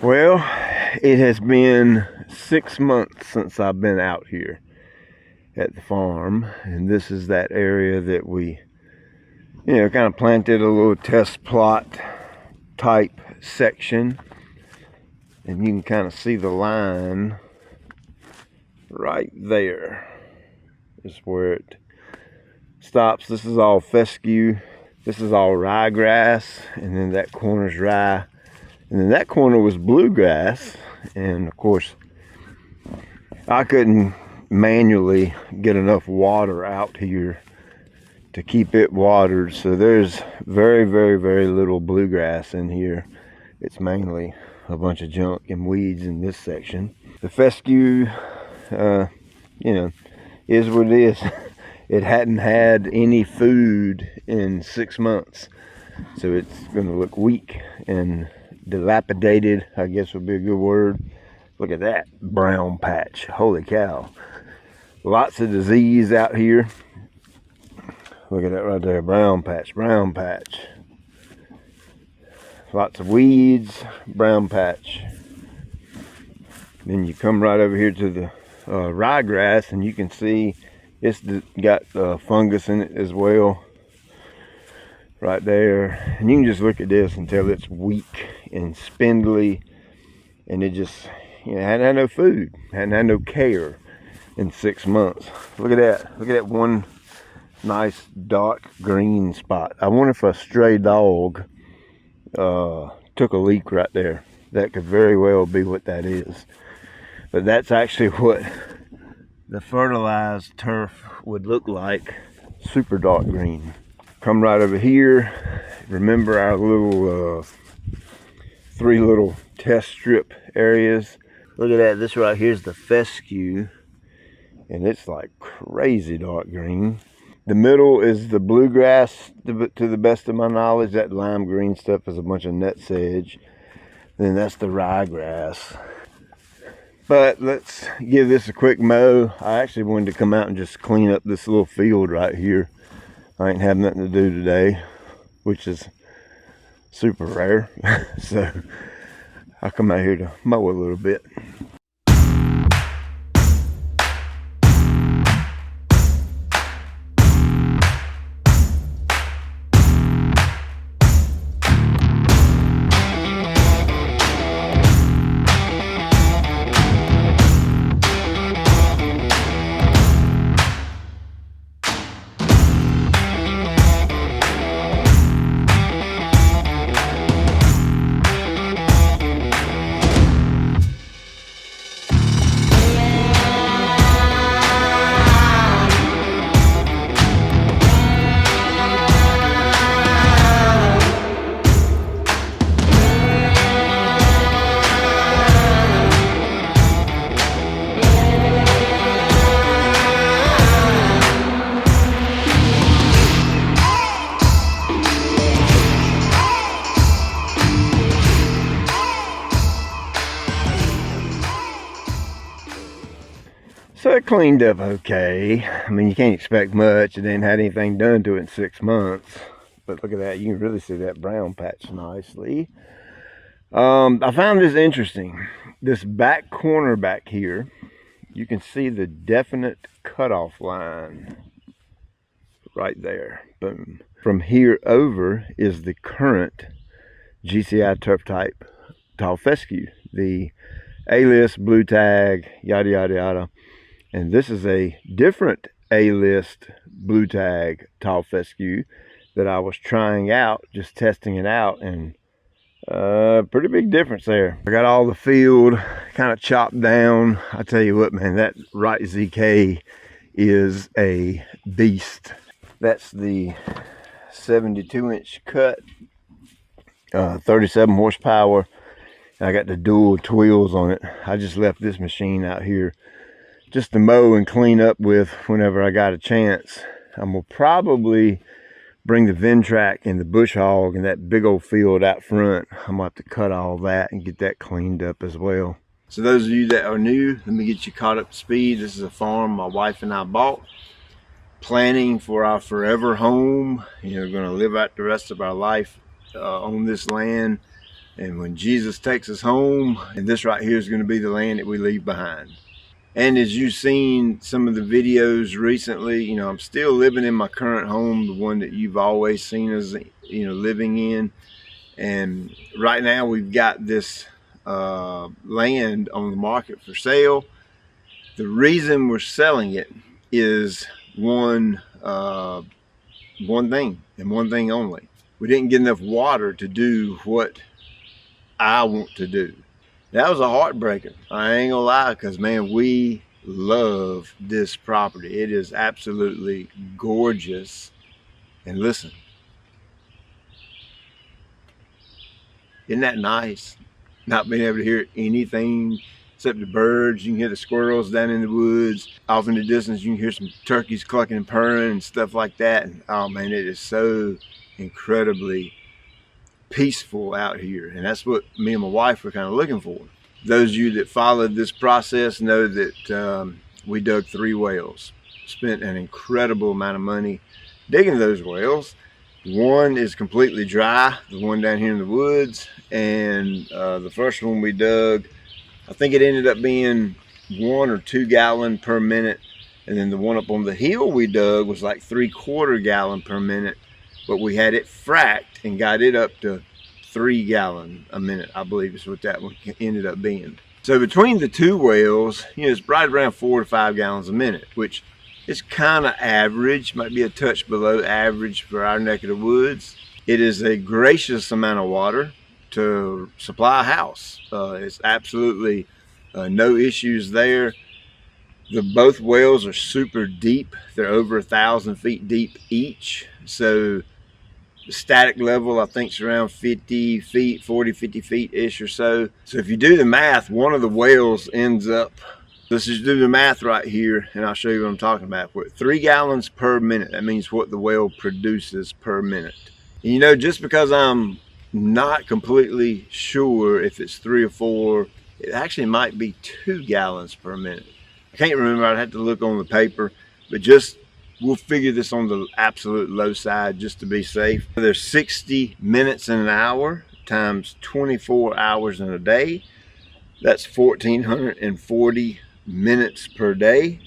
Well, it has been 6 months since I've been out here at the farm, and this is that area that we, kind of planted a little test plot type section, and you can kind of see the line right there is where it stops. This is all fescue, this is all ryegrass, and then that corner's rye. And then that corner was bluegrass, and of course I couldn't manually get enough water out here to keep it watered, so there's very, very, very little bluegrass in here. It's mainly a bunch of junk and weeds in this section. The fescue, is what it is. It hadn't had any food in 6 months, so it's gonna look weak and dilapidated, I guess would be a good word. Look at that brown patch. Holy cow. Lots of disease out here. Look at that right there. Brown patch, brown patch. Lots of weeds, brown patch. Then you come right over here to the ryegrass, and you can see it's got fungus in it as well. Right there, and you can just look at this and tell it's weak and spindly, and it just hadn't had no food, hadn't had no care in 6 months. Look at that. Look at that one nice dark green spot. I wonder if a stray dog took a leak right there. That could very well be what that is, but that's actually what the fertilized turf would look like. Super dark green. Come right over here. Remember our little 3 little test strip areas. Look at that. This right here is the fescue, and it's like crazy dark green. The middle is the bluegrass, to the best of my knowledge. That lime green stuff is a bunch of nut sedge. Then that's the ryegrass. But let's give this a quick mow. I actually wanted to come out and just clean up this little field right here. I ain't have nothing to do today, which is super rare. So I'll come out here to mow a little bit. So it cleaned up okay. I mean, you can't expect much. It didn't have anything done to it in 6 months. But look at that. You can really see that brown patch nicely. I found this interesting. This back corner back here, you can see the definite cutoff line right there. Boom. From here over is the current GCI turf type tall fescue. The A-list, blue tag, yada, yada, yada. And this is a different A-list blue tag tall fescue that I was trying out, just testing it out, and pretty big difference there. I got all the field kind of chopped down. I tell you what, man, that right ZK is a beast. That's the 72-inch cut, 37 horsepower. I got the dual wheels on it. I just left this machine out here just to mow and clean up with whenever I got a chance. I'm gonna probably bring the Ventrac and the bush hog and that big old field out front. I'm gonna have to cut all that and get that cleaned up as well. So those of you that are new, let me get you caught up to speed. This is a farm my wife and I bought, planning for our forever home. We're gonna live out the rest of our life on this land. And when Jesus takes us home, and this right here is going to be the land that we leave behind. And as you've seen some of the videos recently, you know, I'm still living in my current home, the one that you've always seen us, you know, living in. And right now we've got this land on the market for sale. The reason we're selling it is one thing and one thing only. We didn't get enough water to do what I want to do. That was a heartbreaker. I ain't gonna lie, because man, we love this property. It is absolutely gorgeous. And listen, isn't that nice? Not being able to hear anything except the birds. You can hear the squirrels down in the woods. Off in the distance, you can hear some turkeys clucking and purring and stuff like that. And oh man, it is so incredibly peaceful out here. And that's what me and my wife were kind of looking for. Those of you that followed this process know that we dug 3 wells. Spent an incredible amount of money digging those wells. One is completely dry, the one down here in the woods, and the first one we dug, I think it ended up being 1 or 2 gallon per minute, and then the one up on the hill we dug was like 3/4 gallon per minute, but we had it fracked and got it up to 3 gallon a minute, I believe is what that one ended up being. So between the 2 wells, you know, it's right around 4 to 5 gallons a minute, which is kind of average, might be a touch below average for our neck of the woods. It is a gracious amount of water to supply a house. It's absolutely no issues there. Both wells are super deep. They're over 1,000 feet deep each. So the static level, I think, is around 50 feet, 40, 50 feet-ish or so. So if you do the math, one of the wells ends up, let's just do the math right here, and I'll show you what I'm talking about. We're at 3 gallons per minute. That means what the well produces per minute. And you know, just because I'm not completely sure if it's 3 or 4, it actually might be 2 gallons per minute. I can't remember, I'd have to look on the paper, but just we'll figure this on the absolute low side just to be safe. There's 60 minutes in an hour times 24 hours in a day. That's 1,440 minutes per day.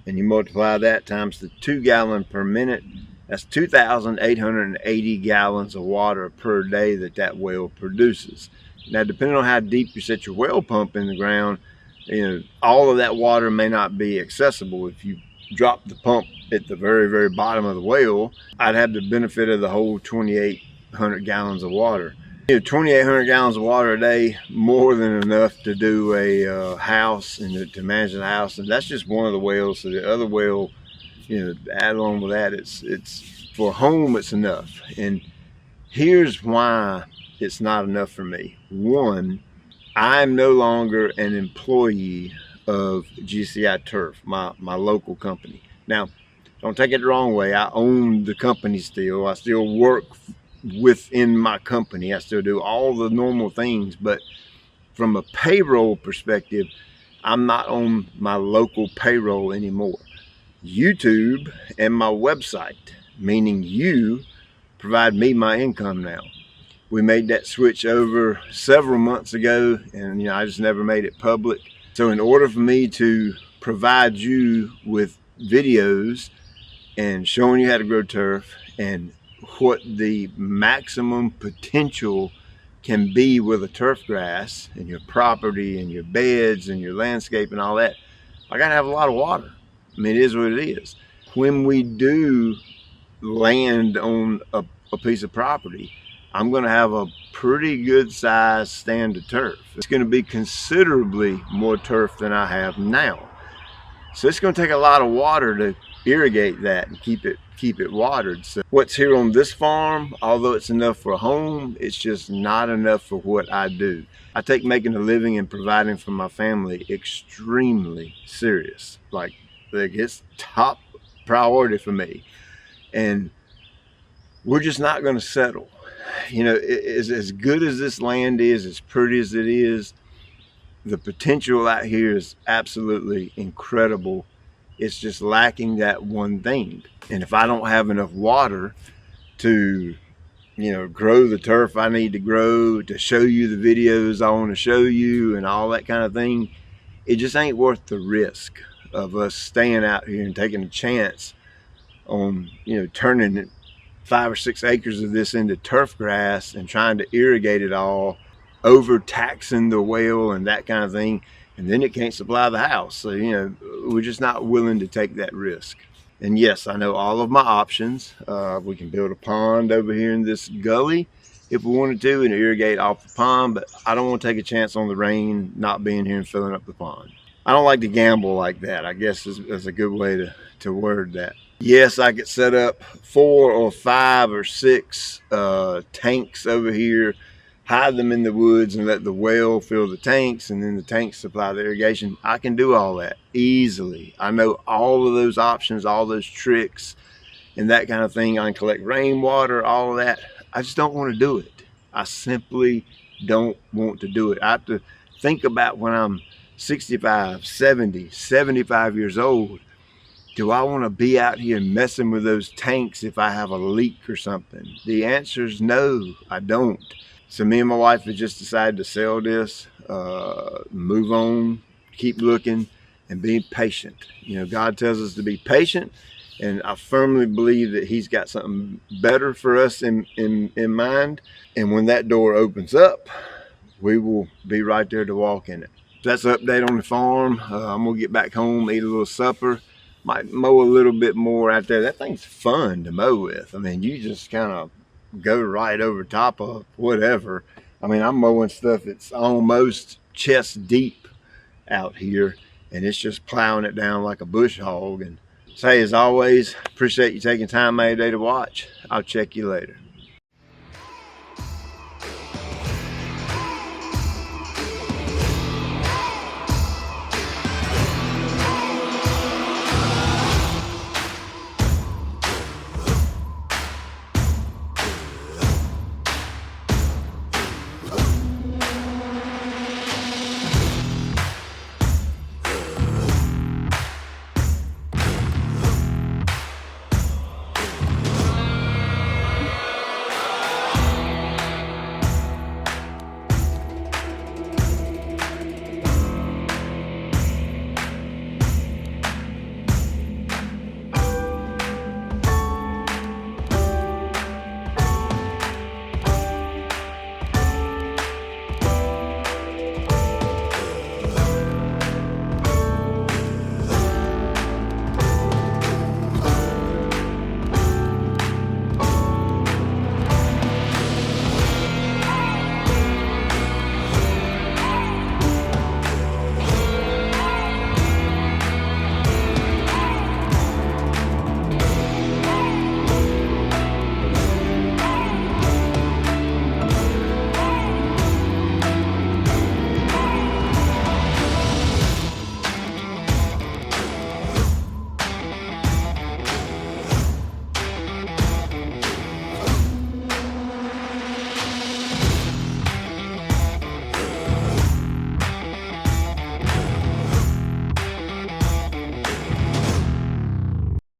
And you multiply that times the 2 gallon per minute. That's 2,880 gallons of water per day that well produces. Now, depending on how deep you set your well pump in the ground, you know, all of that water may not be accessible. If you drop the pump at the very, very bottom of the well, I'd have the benefit of the whole 2,800 gallons of water. You know, 2,800 gallons of water a day, more than enough to do a house and to manage the house. And that's just one of the wells. So the other well, you know, add on with that, it's for home, it's enough. And here's why it's not enough for me. One, I'm no longer an employee of GCI Turf, my local company. Now, don't take it the wrong way. I own the company still. I still work within my company. I still do all the normal things, but from a payroll perspective, I'm not on my local payroll anymore. YouTube and my website, meaning you, provide me my income now. We made that switch over several months ago, and you know, I just never made it public. So in order for me to provide you with videos and showing you how to grow turf and what the maximum potential can be with a turf grass and your property and your beds and your landscape and all that, I gotta have a lot of water. I mean, it is what it is. When we do land on a piece of property, I'm going to have a pretty good sized stand of turf. It's going to be considerably more turf than I have now. So it's going to take a lot of water to irrigate that and keep it watered. So what's here on this farm, although it's enough for a home, it's just not enough for what I do. I take making a living and providing for my family extremely serious. Like it's top priority for me. And we're just not going to settle. You know, as good as this land is, as pretty as it is, the potential out here is absolutely incredible. It's just lacking that one thing. And if I don't have enough water to grow the turf I need to grow, to show you the videos I want to show you and all that kind of thing. It just ain't worth the risk of us staying out here and taking a chance on, turning 5 or 6 acres of this into turf grass and trying to irrigate it all, overtaxing the well and that kind of thing, and then it can't supply the house. So, we're just not willing to take that risk. And yes, I know all of my options. We can build a pond over here in this gully if we wanted to and irrigate off the pond, but I don't want to take a chance on the rain not being here and filling up the pond. I don't like to gamble like that, I guess is a good way to word that. Yes, I could set up 4 or 5 or 6 tanks over here, hide them in the woods and let the well fill the tanks, and then the tanks supply the irrigation. I can do all that easily. I know all of those options, all those tricks and that kind of thing. I can collect rainwater, all of that. I just don't want to do it. I simply don't want to do it. I have to think about when I'm 65, 70, 75 years old. Do I want to be out here messing with those tanks if I have a leak or something? The answer is no, I don't. So me and my wife have just decided to sell this, move on, keep looking, and be patient. God tells us to be patient, and I firmly believe that He's got something better for us in mind. And when that door opens up, we will be right there to walk in it. So that's the update on the farm. I'm gonna get back home, eat a little supper. Might mow a little bit more out there. That thing's fun to mow with. I mean, you just kind of go right over top of whatever. I mean, I'm mowing stuff that's almost chest deep out here, and it's just plowing it down like a bush hog. And say, as always, appreciate you taking time out of your day to watch. I'll check you later.